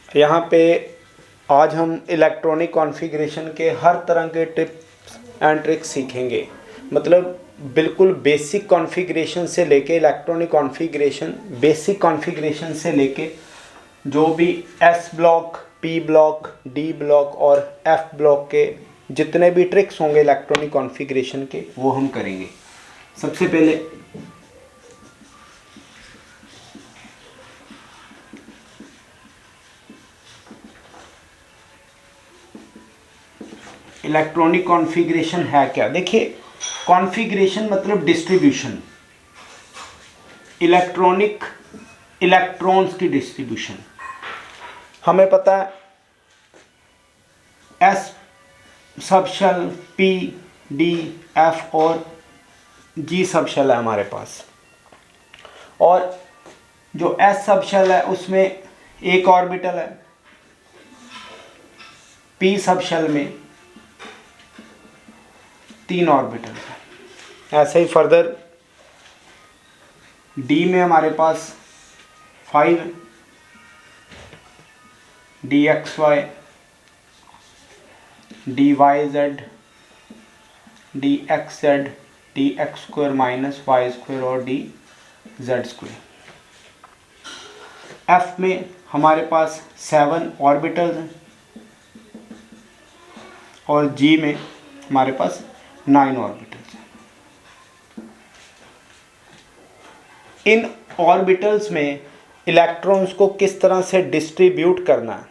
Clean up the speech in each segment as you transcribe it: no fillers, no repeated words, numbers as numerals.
यहाँ पे आज हम इलेक्ट्रॉनिक कॉन्फ़िगरेशन के हर तरह के टिप्स एंड ट्रिक्स सीखेंगे। मतलब बिल्कुल बेसिक कॉन्फ़िगरेशन से लेके इलेक्ट्रॉनिक कॉन्फ़िगरेशन, बेसिक कॉन्फ़िगरेशन से लेके जो भी S block, P block, D block और एफ ब्लॉक के जितने भी ट्रिक्स होंगे इलेक्ट्रॉनिक कॉन्फ़िगरेशन के, वो हम करेंगे। सबसे पहले इलेक्ट्रॉनिक कॉन्फ़िगरेशन है क्या? देखिए, कॉन्फ़िगरेशन मतलब डिस्ट्रीब्यूशन, इलेक्ट्रॉन्स की डिस्ट्रीब्यूशन। हमें पता है एस सब शेल, पी, डी, एफ और जी सब शेल है हमारे पास। और जो एस सब शेल है उसमें एक ऑर्बिटल है, पी सब शेल में 3 ऑर्बिटल है। ऐसे ही फर्दर डी में हमारे पास 5, d x y, d y z, d x z, d x square minus y square और डी जेड स्क्वायर। एफ में हमारे पास 7 ऑर्बिटल्स हैं और जी में हमारे पास 9 ऑर्बिटल्स हैं। इन ऑर्बिटल्स में इलेक्ट्रॉन्स को किस तरह से डिस्ट्रीब्यूट करना है,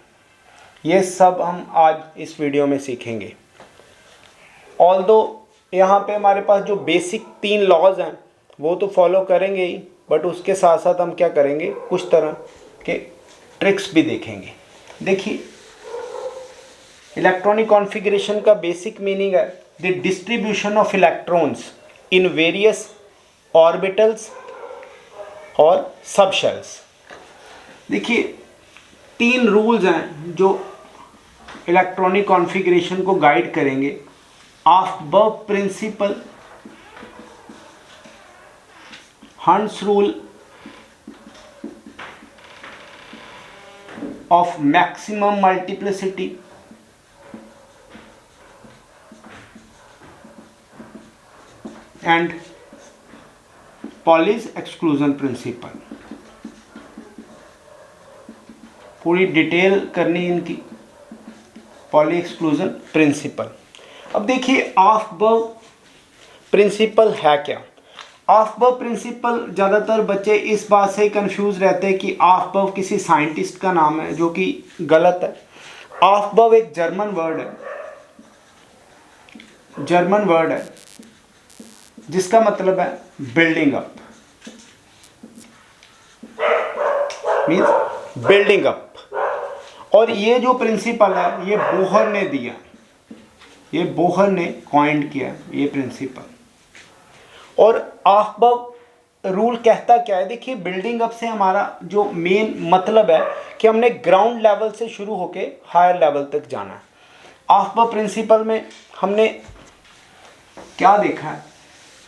ये सब हम आज इस वीडियो में सीखेंगे। ऑल्दो यहाँ पे हमारे पास जो बेसिक 3 लॉज हैं वो तो फॉलो करेंगे ही, बट उसके साथ साथ हम क्या करेंगे, कुछ तरह के ट्रिक्स भी देखेंगे। देखिए, इलेक्ट्रॉनिक कॉन्फ़िगरेशन का बेसिक मीनिंग है the distribution of electrons in various orbitals और सब शेल्स। देखिए, 3 रूल्स हैं जो इलेक्ट्रॉनिक कॉन्फ़िगरेशन को गाइड करेंगे। ऑफ-बर्ग प्रिंसिपल, हंस rule of maximum multiplicity, and Pauli's exclusion principle. पूरी डिटेल करनी इनकी, पॉली एक्सक्लूजन प्रिंसिपल। अब देखिए, ऑफ-बर्ग प्रिंसिपल है क्या? ऑफ-बर्ग प्रिंसिपल, ज़्यादातर बच्चे इस बात से कंफ्यूज रहते हैं कि ऑफ-बर्ग किसी साइंटिस्ट का नाम है, जो कि गलत है। ऑफ-बर्ग एक जर्मन वर्ड है जिसका मतलब है building up, means building up. और ये जो प्रिंसिपल है ये बोहर ने दिया, ये बोहर ने कॉइंड किया ये प्रिंसिपल। और ऑफ-बर्ग रूल कहता क्या है? देखिए, बिल्डिंग अप से हमारा जो मेन मतलब है कि हमने ग्राउंड लेवल से शुरू होके हायर लेवल तक जाना है। ऑफ-बर्ग प्रिंसिपल में हमने क्या देखा है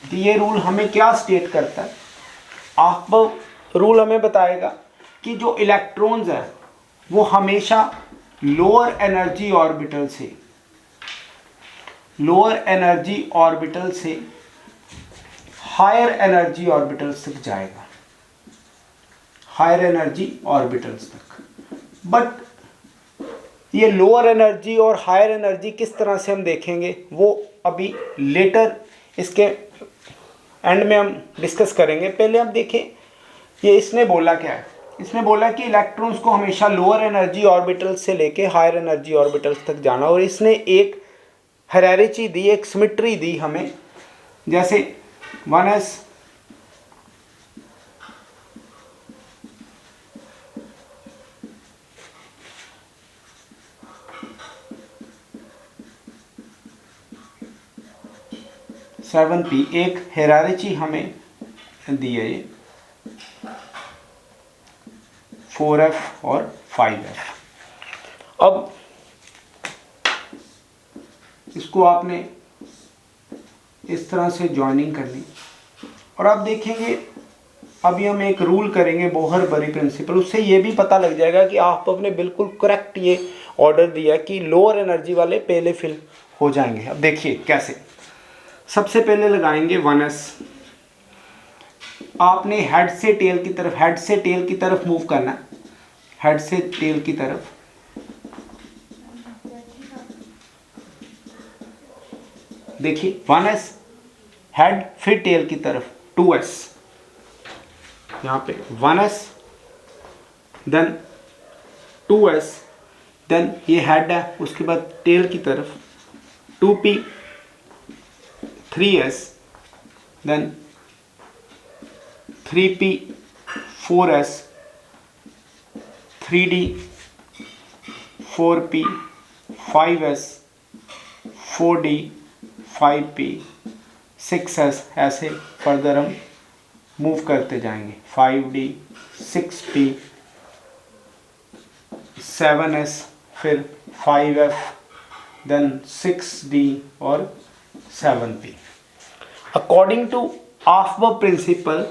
कि ये रूल हमें क्या स्टेट करता है? ऑफ-बर्ग रूल हमें बताएगा कि जो इलेक्ट्रॉन्स हैं वो हमेशा लोअर एनर्जी ऑर्बिटल से हायर एनर्जी ऑर्बिटल्स तक जाएगा, हायर एनर्जी ऑर्बिटल्स तक। बट ये लोअर एनर्जी और हायर एनर्जी किस तरह से हम देखेंगे वो अभी लेटर इसके एंड में हम डिस्कस करेंगे। पहले हम देखें ये इसने बोला क्या है। इसने बोला कि इलेक्ट्रॉन्स को हमेशा लोअर एनर्जी ऑर्बिटल्स से लेके हायर एनर्जी ऑर्बिटल्स तक जाना, और इसने एक हायरार्की दी, एक सिमेट्री दी हमें, जैसे 1s 7p, एक हायरार्की हमें दी है ये 4f और 5f। अब इसको आपने इस तरह से ज्वाइनिंग करनी और आप देखेंगे अभी हम एक रूल करेंगे बोहर बरी प्रिंसिपल, उससे ये भी पता लग जाएगा कि आपने बिल्कुल करेक्ट ये ऑर्डर दिया कि लोअर एनर्जी वाले पहले फिल हो जाएंगे। अब देखिए कैसे, सबसे पहले लगाएंगे 1s। आपने हेड से टेल की तरफ, हेड से टेल की तरफ मूव करना है, हेड से टेल की तरफ। देखिए 1s हेड, फिर टेल की तरफ 2s, यहाँ पे 1s देन 2s, देन ये हेड है, उसके बाद टेल की तरफ 2p 3s, then 3p 4s 3d 4p 5s 4d 5p 6s, ऐसे फर्दर हम मूव करते जाएंगे। 5d 6p 7s, फिर 5f, देन 6d और 7p। अकॉर्डिंग टू ऑफबर्ग प्रिंसिपल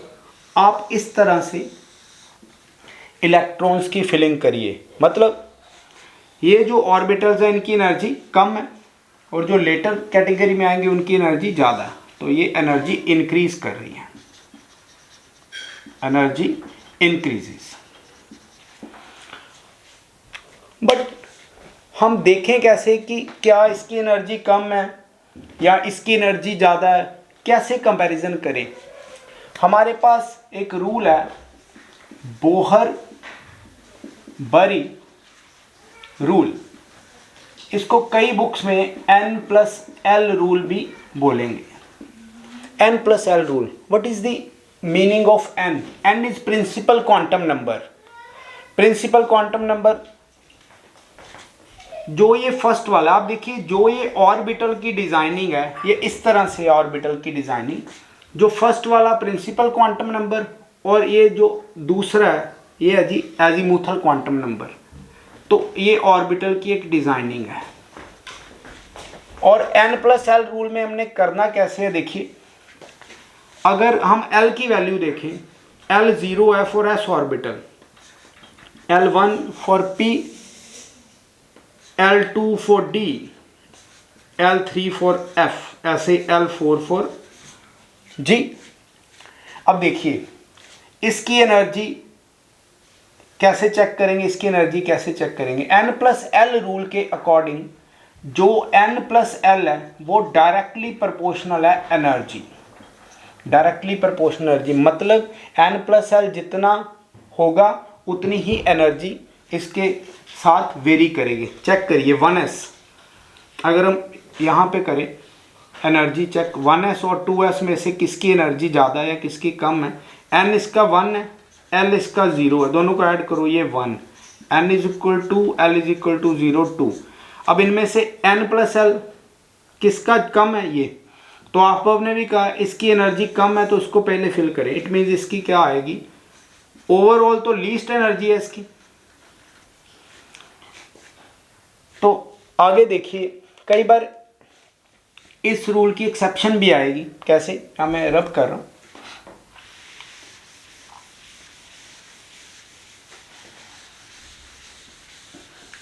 आप इस तरह से इलेक्ट्रॉन्स की फिलिंग करिए। मतलब ये जो ऑर्बिटल्स हैं इनकी एनर्जी कम है और जो लेटर कैटेगरी में आएंगे उनकी एनर्जी ज़्यादा है, तो ये एनर्जी इंक्रीज कर रही है, एनर्जी इंक्रीजेस। बट हम देखें कैसे कि क्या इसकी एनर्जी कम है या इसकी एनर्जी ज़्यादा है, कैसे कंपैरिजन करें। हमारे पास एक रूल है बोहर बरी रूल, इसको कई बुक्स में N+L रूल भी बोलेंगे। N+L rule, what is the meaning of N? N is principal quantum number. Principal quantum number जो ये फर्स्ट वाला, आप देखिए जो ये ऑर्बिटल की डिजाइनिंग है, ये इस तरह से ऑर्बिटल की डिजाइनिंग, जो फर्स्ट वाला प्रिंसिपल क्वांटम नंबर और ये जो दूसरा है ये है जी एजीमुथल क्वांटम नंबर। तो ये ऑर्बिटल की एक डिजाइनिंग है। और N+L रूल में हमने करना कैसे है, देखिए अगर हम L की वैल्यू देखें, L0 है for S orbital, L1 for P, L2 for D, L3 for F, ऐसे L4 फॉर G। अब देखिए इसकी एनर्जी कैसे चेक करेंगे, इसकी एनर्जी कैसे चेक करेंगे। N+L रूल के अकॉर्डिंग जो N+L है वो डायरेक्टली प्रोपोर्शनल है एनर्जी, डायरेक्टली प्रोपोर्शनल एनर्जी, मतलब N+L जितना होगा उतनी ही एनर्जी इसके साथ वेरी करेगी। चेक करिए 1s, अगर हम यहाँ पे करें एनर्जी चेक, 1s और 2s में से किसकी एनर्जी ज़्यादा है या किसकी कम है। N इसका 1 है, L इसका 0 है, दोनों को ऐड करो ये 1, N is equal to L is equal to 0 2। अब इनमें से N+L किसका कम है, ये तो आपने भी कहा इसकी एनर्जी कम है तो उसको पहले फिल करें। इट मीन्स इसकी क्या आएगी, ओवरऑल तो लीस्ट एनर्जी है इसकी। तो आगे देखिए कई बार इस रूल की एक्सेप्शन भी आएगी, कैसे, मैं रब कर रहा हूं।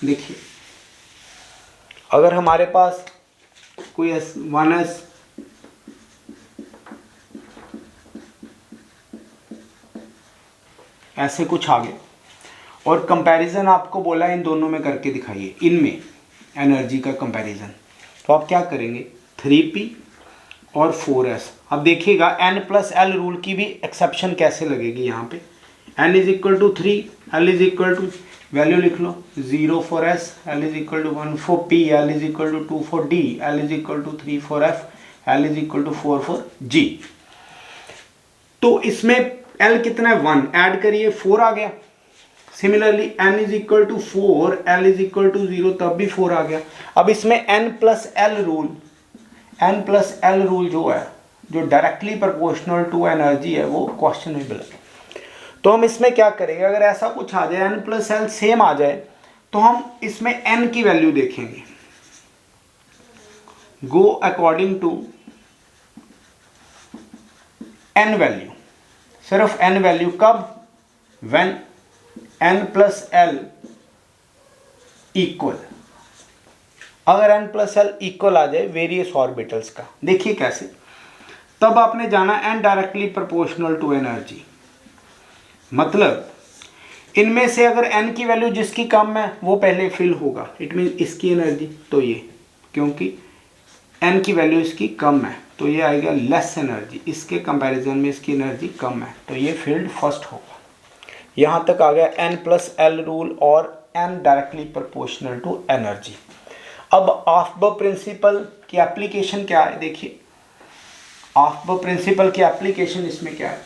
देखिए अगर हमारे पास कोई 1s ऐसे कुछ आ गया और कंपैरिजन आपको बोला इन दोनों में करके दिखाइए, इनमें एनर्जी का कंपैरिजन, तो आप क्या करेंगे 3p और 4s। अब देखिएगा N+L रूल की भी एक्सेप्शन कैसे लगेगी। यहाँ पे N is equal to 3, L is equal to, value लिख लो 0 for S, L is equal to 1 for P, L is equal to 2 for D, L is equal to 3 for F, L is equal to 4 for G। तो इसमें L कितना है 1, add करिए 4 आ गया। Similarly N is equal to 4, L is equal to 0, तब भी 4 आ गया। अब इसमें N+L रूल, N+L रूल जो है जो डायरेक्टली प्रोपोर्शनल टू एनर्जी है वो क्वेश्चनेबल है। तो हम इसमें क्या करेंगे, अगर ऐसा कुछ आ जाए N+L सेम आ जाए तो हम इसमें N की वैल्यू देखेंगे, go according to N value. सिर्फ n वैल्यू कब, when n plus l equal, अगर n प्लस l इक्वल आ जाए वेरियस ऑर्बिटल्स का। देखिए कैसे, तब आपने जाना n directly proportional to energy, मतलब इनमें से अगर n की वैल्यू जिसकी कम है वो पहले फिल होगा, इट मीन इसकी एनर्जी, तो ये क्योंकि n की वैल्यू इसकी कम है तो ये आएगा लेस एनर्जी, इसके कंपैरिजन में इसकी एनर्जी कम है तो ये फील्ड फर्स्ट होगा। यहाँ तक आ गया n प्लस एल रूल और n directly proportional to energy. अब ऑफबर्ग प्रिंसिपल की एप्लीकेशन क्या है, देखिए ऑफबर्ग प्रिंसिपल की एप्लीकेशन इसमें क्या है।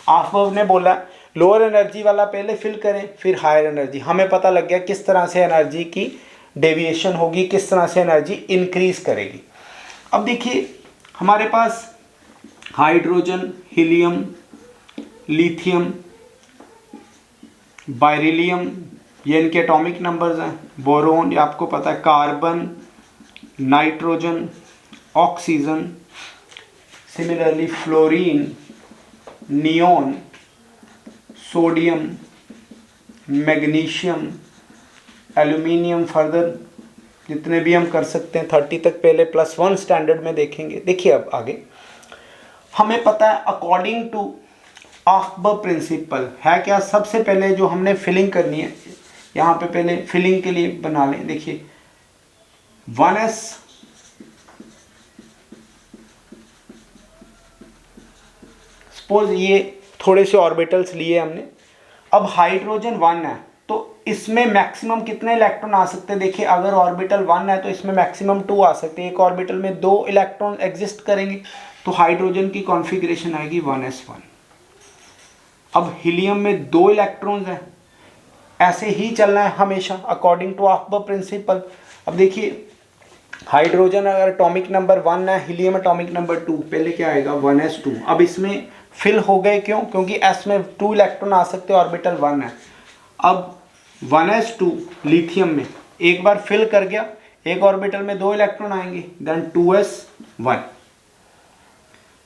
ऑफबर्ग ने बोला लोअर एनर्जी वाला पहले फिल करें फिर हायर एनर्जी, हमें पता लग गया किस तरह से एनर्जी की डेविएशन होगी, किस तरह से एनर्जी इंक्रीज करेगी। अब देखिए हमारे पास हाइड्रोजन, हीलियम, लिथियम, बेरिलियम, ये इनके एटॉमिक नंबर्स हैं। बोरोन, ये आपको पता है, carbon, nitrogen, oxygen, similarly fluorine, neon, sodium, magnesium, aluminium, further जितने भी हम कर सकते हैं 30 तक पहले +1 स्टैंडर्ड में देखेंगे। देखिए अब आगे हमें पता है अकॉर्डिंग टू ऑफबर्ग प्रिंसिपल है क्या, सबसे पहले जो हमने फिलिंग करनी है यहाँ पे पहले फिलिंग के लिए बना लें। देखिए 1s सपोज ये थोड़े से ऑर्बिटल्स लिए हमने, अब हाइड्रोजन 1 है तो इसमें मैक्सिमम कितने इलेक्ट्रॉन आ सकते हैं। देखिए अगर ऑर्बिटल 1 है तो इसमें मैक्सिमम 2 आ सकते हैं, एक ऑर्बिटल में 2 इलेक्ट्रॉन एग्जिस्ट करेंगे तो हाइड्रोजन की कॉन्फ़िगरेशन आएगी 1s1। अब हीलियम में 2 इलेक्ट्रॉन्स हैं, ऐसे ही चलना है हमेशा अकॉर्डिंग टू ऑफबर्ग प्रिंसिपल। अब देखिए हाइड्रोजन अगर एटॉमिक नंबर 1 है, हीलियम एटॉमिक नंबर 2, पहले क्या आएगा 1s2। अब इसमें फिल हो गए क्यों, क्योंकि s में 2 इलेक्ट्रॉन आ सकते हैं, ऑर्बिटल 1 है। अब 1s2 लिथियम में एक बार फिल कर गया, एक ऑर्बिटल में 2 इलेक्ट्रॉन आएंगे, देन 2s1।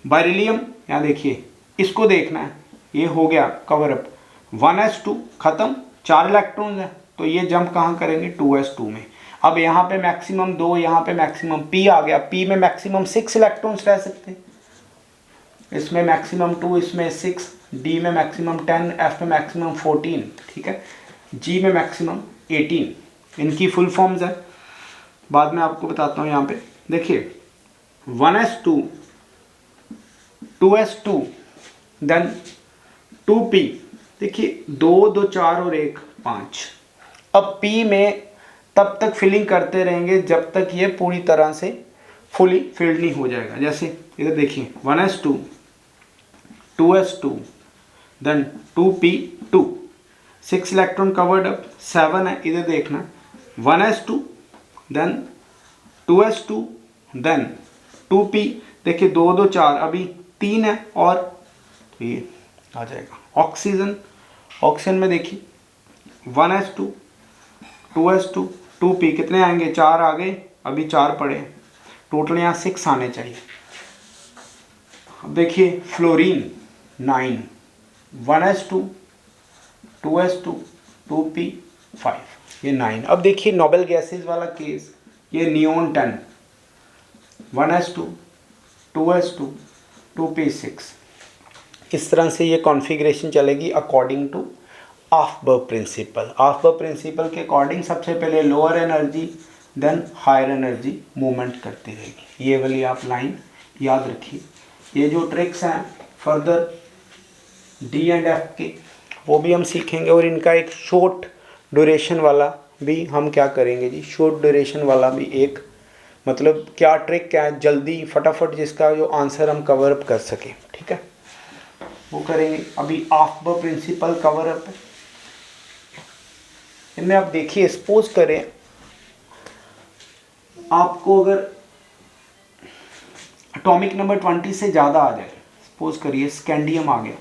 बेरिलियम यहाँ देखिए इसको देखना है, ये हो गया कवर अप, 1s2 खत्म, 4 इलेक्ट्रॉन है तो ये जंप कहाँ करेंगे 2s2 में। अब यहाँ पे मैक्सिमम 2, यहाँ पे मैक्सिमम p आ गया, p में मैक्सिमम 6 इलेक्ट्रॉन्स रह सकते हैं, इसमें मैक्सिमम 2, इसमें 6, d में मैक्सिमम 10, f में मैक्सिमम 14, ठीक है, g में मैक्सिमम 18। इनकी फुल फॉर्म्स है, बाद में आपको बताता हूँ। यहाँ पे देखिए 1s2, 2s2, देन 2p, देखिए 2 2 4 और 1 5। अब p में तब तक फिलिंग करते रहेंगे जब तक ये पूरी तरह से फुली फिल्ड नहीं हो जाएगा। जैसे इधर देखिए 1s2, 2s2, then 2p2, 6 electron covered up, 7 है, इधर देखना 1s2, then 2s2, then 2p, देखिए 2 2 4, अभी 3 है और ये आ जाएगा ऑक्सीजन। ऑक्सीजन में देखिए 1s2, 2s2, 2p, कितने आएंगे 4 आ गए, अभी 4 पड़े, टोटल यहाँ 6 आने चाहिए। अब देखिए फ्लोरीन 9, 1s2, 2s2, 2p 5, ये 9। अब देखिए नोबेल गैसेस वाला केस, ये नियोन 10, 1s2, 2s2, 2p 6। इस तरह से ये कॉन्फ़िगरेशन चलेगी अकॉर्डिंग टू ऑफबर्ग प्रिंसिपल। ऑफबर्ग प्रिंसिपल के अकॉर्डिंग सबसे पहले lower energy then higher energy movement करती रहेगी। ये वाली आप लाइन याद रखिए। ये जो ट्रिक्स हैं फर्दर डी एंड एफ के वो भी हम सीखेंगे, और इनका एक शॉर्ट ड्यूरेशन वाला भी हम क्या करेंगे जी, शॉर्ट ड्यूरेशन वाला भी एक, मतलब क्या ट्रिक क्या है, जल्दी फटाफट जिसका जो आंसर हम कवर अप कर सकें, ठीक है, वो करेंगे। अभी ऑफबर्ग प्रिंसिपल कवर अप है, इनमें आप देखिए सपोज करें आपको अगर एटॉमिक नंबर 20 से ज़्यादा आ जाए, सपोज करिए स्कैंडियम आ गया,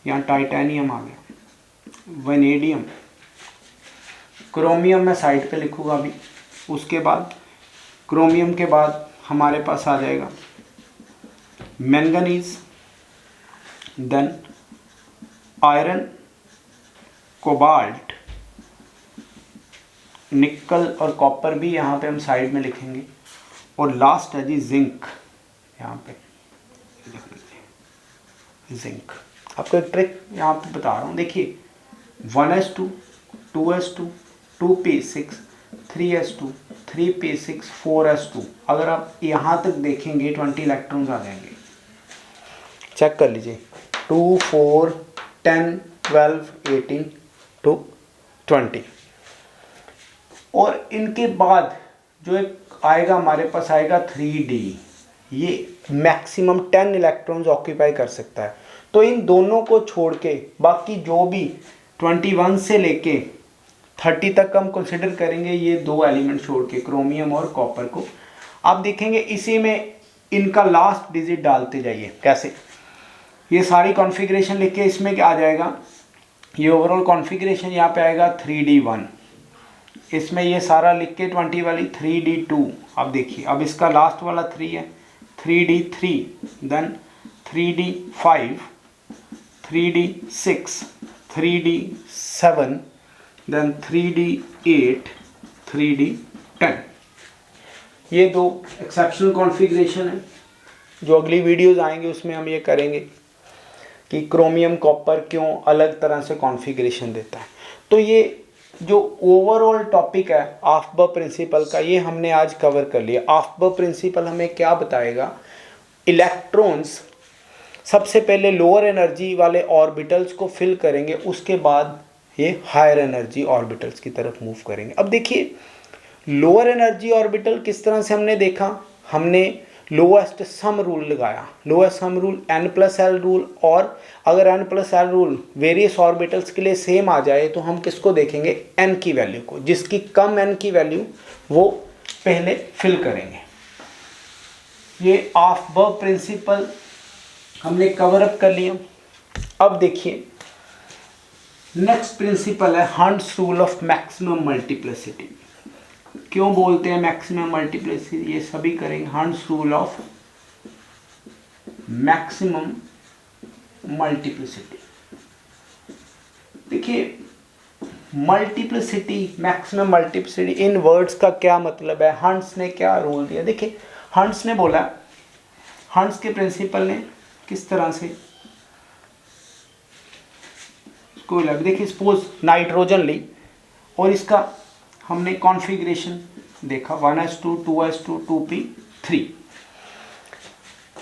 यहाँ टाइटेनियम आ गया, वैनेडियम, क्रोमियम मैं साइड पे लिखूँगा अभी, उसके बाद क्रोमियम के बाद हमारे पास आ जाएगा मैंगनीज, देन आयरन, कोबाल्ट, निकल और कॉपर भी यहाँ पे हम साइड में लिखेंगे, और लास्ट है जी जिंक। यहाँ पे जिंक। आपको एक ट्रिक यहाँ पे बता रहा हूँ, देखिए 1s2, 2s2, 2p6, 3s2, 3p6, 4s2। अगर आप यहाँ तक देखेंगे 20 इलेक्ट्रॉन्स आ जाएंगे। चेक कर लीजिए, 2, 4, 10, 12, 18 to 20। और इनके बाद जो एक आएगा हमारे पास आएगा 3d। ये मैक्सिमम 10 इलेक्ट्रॉन्स ऑक्यूपाई कर सकता है। तो इन दोनों को छोड़ के बाकी जो भी 21 से लेके 30 तक हम कंसिडर करेंगे ये दो एलिमेंट छोड़ के, क्रोमियम और कॉपर को। आप देखेंगे इसी में इनका लास्ट डिजिट डालते जाइए। कैसे? ये सारी कॉन्फ़िगरेशन लिख के इसमें क्या आ जाएगा, ये ओवरऑल कॉन्फ़िगरेशन यहाँ पे आएगा 3d1। इसमें ये सारा लिख के 20 वाली 3d2। अब देखिए, अब इसका लास्ट वाला 3 है, 3d3, then 3d5, 3d6, 3d7, then 3d8, 3d10। ये दो एक्सेप्शनल कॉन्फ़िगरेशन है। जो अगली वीडियोस आएंगे उसमें हम ये करेंगे कि क्रोमियम कॉपर क्यों अलग तरह से कॉन्फ़िगरेशन देता है। तो ये जो ओवरऑल टॉपिक है आफ्बा प्रिंसिपल का, ये हमने आज कवर कर लिया। आफ्बा प्रिंसिपल हमें क्या बताएगा, इलेक्ट्रॉन्स सबसे पहले लोअर एनर्जी वाले ऑर्बिटल्स को फिल करेंगे, उसके बाद ये हायर एनर्जी ऑर्बिटल्स की तरफ मूव करेंगे। अब देखिए लोअर एनर्जी ऑर्बिटल किस तरह से हमने देखा, हमने लोएस्ट सम रूल लगाया। Lowest sum rule n+l rule, और अगर n+l रूल वेरियस ऑर्बिटल्स के लिए सेम आ जाए तो हम किसको देखेंगे, n की वैल्यू को। जिसकी कम n की वैल्यू वो पहले फिल करेंगे। ये आफ्बा प्रिंसिपल हमने कवर अप कर लिया। अब देखिए नेक्स्ट प्रिंसिपल है hunts rule of maximum multiplicity. क्यों बोलते हैं मैक्सिमम मल्टीप्लिसिटी, ये सभी करेंगे। Hunts rule of maximum multiplicity. देखिए मल्टीप्लिसिटी, मैक्सिमम मल्टीप्लिसिटी, इन वर्ड्स का क्या मतलब है, हंट्स ने क्या रूल दिया। देखिए हंट्स ने बोला, हंट्स के प्रिंसिपल ने किस तरह से इसको लग, देखिए सपोज नाइट्रोजन ली और इसका हमने कॉन्फ़िगरेशन देखा 1s2, 2s2, 2p3।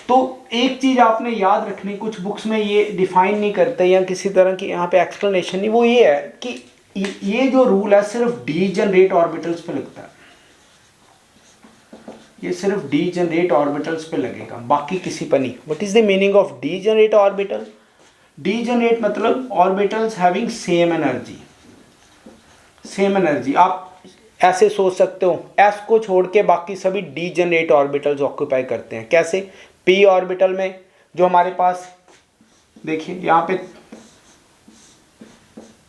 तो एक चीज आपने याद रखनी, कुछ बुक्स में ये डिफाइन नहीं करते या किसी तरह की यहाँ पे एक्सप्लेनेशन नहीं, वो ये है कि ये जो रूल है सिर्फ डीजेनरेट ऑर्बिटल्स पे लगता है। ये सिर्फ डीजेनरेट ऑर्बिटल्स पे लगेगा, बाकी किसी पर नहीं। What is the meaning of degenerate orbital? Degenerate मतलब orbitals having same energy. Same energy आप ऐसे सोच सकते हो, s को छोड़ के बाकी सभी डीजेनरेट ऑर्बिटल्स ऑक्यूपाई करते हैं। कैसे? p ऑर्बिटल में जो हमारे पास देखिए यहाँ पे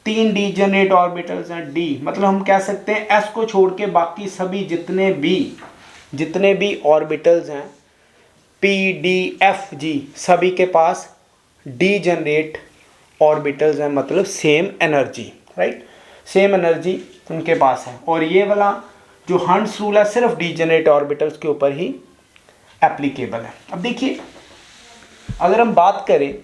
3 डीजेनरेट ऑर्बिटल्स हैं, d मतलब हम कह सकते हैं s को छोड़ के बाकी सभी जितने भी ऑर्बिटल्स हैं p, d, f, g सभी के पास डीजेनरेट ऑर्बिटल्स हैं, मतलब same energy, right, same energy उनके पास है। और ये वाला जो हंट्स रूल है सिर्फ डीजेनरेट ऑर्बिटल्स के ऊपर ही एप्लीकेबल है। अब देखिए अगर हम बात करें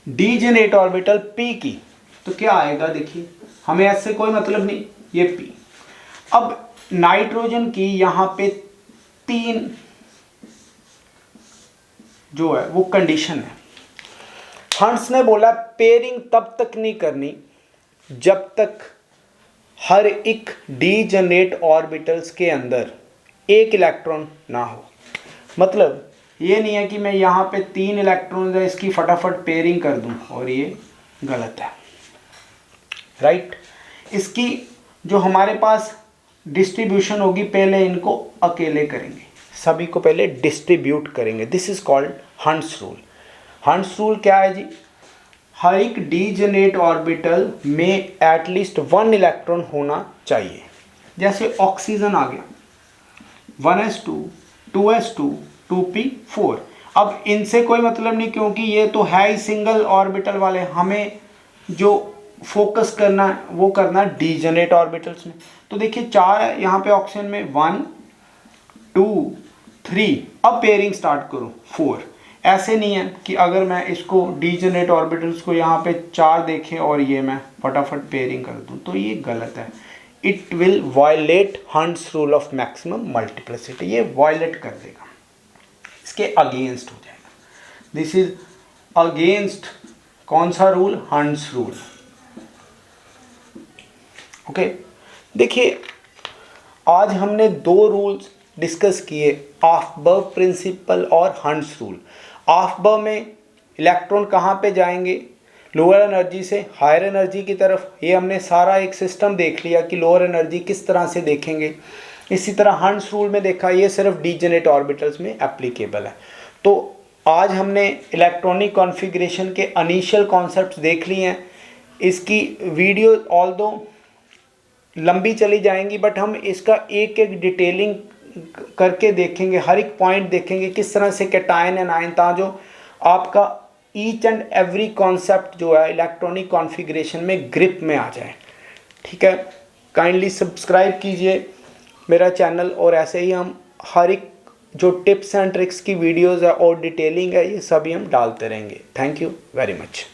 डीजेनरेट ऑर्बिटल p की तो क्या आएगा, देखिए हमें ऐसे कोई मतलब नहीं, ये p। अब नाइट्रोजन की यहाँ पे 3 जो है वो कंडीशन है। हंट्स ने बोला पेयरिंग तब तक नहीं करनी जब तक हर एक डीजेनरेट ऑर्बिटल्स के अंदर एक इलेक्ट्रॉन ना हो। मतलब ये नहीं है कि मैं यहाँ पे 3 इलेक्ट्रॉन है इसकी फटाफट पेयरिंग कर दूं, और ये गलत है, राइट। इसकी जो हमारे पास डिस्ट्रीब्यूशन होगी पहले इनको अकेले करेंगे, सभी को पहले डिस्ट्रीब्यूट करेंगे। This is called hunts rule. Hunts rule क्या है जी, हर एक डीजेनरेट ऑर्बिटल में एटलीस्ट 1 इलेक्ट्रॉन होना चाहिए। जैसे ऑक्सीजन आ गया 1s2, 2s2, 2p4। अब इनसे कोई मतलब नहीं, क्योंकि ये तो है ही सिंगल ऑर्बिटल वाले, हमें जो फोकस करना है वो करना है डीजेनरेट ऑर्बिटल्स में। तो देखिए 4 है यहाँ पे ऑप्शन में, 1 2 3, अब पेयरिंग स्टार्ट करो 4। ऐसे नहीं है कि अगर मैं इसको डीजेनरेट ऑर्बिटल्स को यहाँ पे 4 देखें और ये मैं फटाफट पेयरिंग कर दूँ, तो ये गलत है। It will violate Hund's rule of maximum multiplicity, ये वायलेट कर देगा, इसके अगेंस्ट हो जाएगा। दिस इज अगेंस्ट कौन सा रूल? Hunts rule. ओके, देखिए आज हमने 2 रूल्स डिस्कस किए, ऑफबर्ग प्रिंसिपल और हंट्स रूल। ऑफबर्ग में इलेक्ट्रॉन कहाँ पे जाएंगे? लोअर एनर्जी से हायर एनर्जी की तरफ। ये हमने सारा एक सिस्टम देख लिया कि लोअर एनर्जी किस तरह से देखेंगे। इसी तरह हंट्स रूल में देखा, ये सिर्फ डीजेनरेट ऑर्बिटल्स में एप्लीकेबल है। तो आज हमने इलेक्ट्रॉनिक कॉन्फ़िगरेशन के इनिशियल कॉन्सेप्ट्स देख लिए हैं। इसकी वीडियो ऑल्दो लंबी चली जाएंगी, बट हम इसका एक एक डिटेलिंग करके देखेंगे, हर एक पॉइंट देखेंगे किस तरह से कैटायन एंड आयन, ता जो आपका ईच एंड एवरी कॉन्सेप्ट जो है इलेक्ट्रॉनिक कॉन्फ़िगरेशन में ग्रिप में आ जाए। ठीक है, काइंडली सब्सक्राइब कीजिए मेरा चैनल, और ऐसे ही हम हर एक जो टिप्स एंड ट्रिक्स की वीडियोज़ है और डिटेलिंग है, ये सभी हम डालते रहेंगे। Thank you very much.